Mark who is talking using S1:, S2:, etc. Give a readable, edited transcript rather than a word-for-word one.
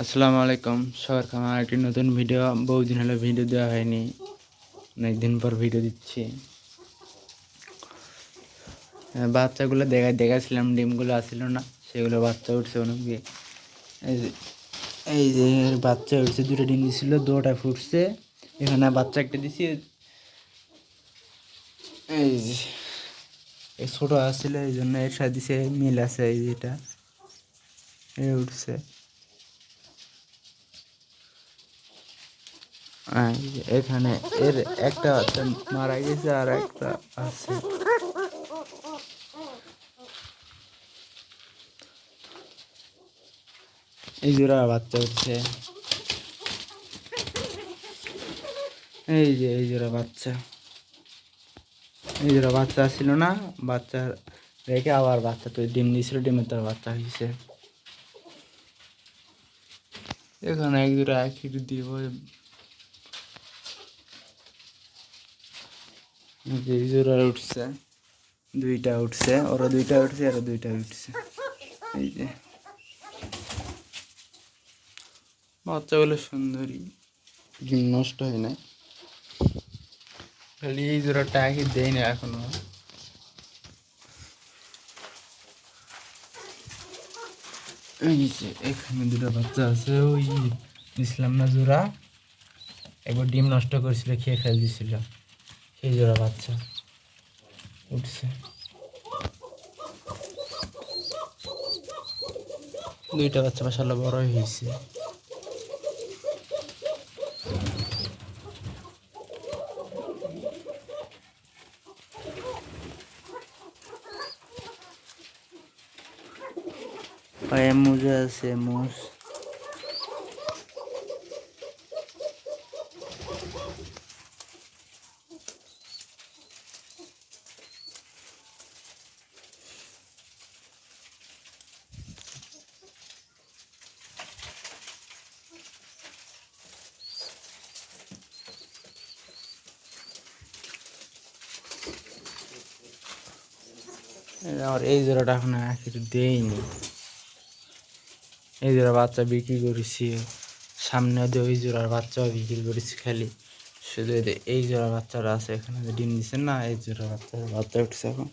S1: আসসালামু আলাইকুম। সবার আমার একটি নতুন ভিডিও। বহুদিন হলো ভিডিও দেওয়া হয়নি, অনেক দিন পর ভিডিও দিচ্ছি। বাচ্চাগুলো দেখাচ্ছিলাম, ডিমগুলো আসছিল না, সেগুলো বাচ্চা উঠছে অনেক। এই যে বাচ্চা উঠছে, দুটো ডিম দিছিল, দুটা ফুটছে। এখানে বাচ্চা একটা দিছি। এই যে এই ছোটো আসছিল, এই জন্য এর সাথে দিছে, মিল আছে। এই যেটা উঠছে, এখানে এর একটা মারা গেছে আর একটা আছে। এই জোড়া বাচ্চা উঠছে, এই জোড়া বাচ্চা। এই জোড়া বাচ্চা ছিল না, বাচ্চা রেখে আবার বাচ্চা তো ডিম দিয়েছিল, ডিমের তো বাচ্চা হয়েছে। এখানে এক জোড়া একই দিব। এই জোড়া উঠছে, দুইটা উঠছে, ওরা দুইটা উঠছে, আরো দুইটা উঠছে। এই যে বাচ্চাগুলো সুন্দরী, ডিম নষ্ট হয় না। খালি এই জোড়াটা একই দেয় না এখনো। এই যে এখানে দুটো বাচ্চা আছে, ওই দিছিলাম না জোড়া, একবার ডিম নষ্ট করেছিল, খেয়ে ফেল দিছিল, সেই জোড়া বাচ্চা উঠছে। দুইটা বাচ্চা মাশাআল্লাহ বড়ই হয়েছে। পায়ে মোজা আছে, মোজ। আর এই জোড়াটা এখন কিছু দেয়নি। এই জোড়া বাচ্চা বিক্রি করেছি, সামনে দিয়ে ওই জোড়ার বাচ্চাও বিক্রি করেছি। খালি শুধু এই জোড়া বাচ্চারা আছে এখানে, ডিম দিচ্ছে না, এই জোড়া বাচ্চা উঠছে এখন।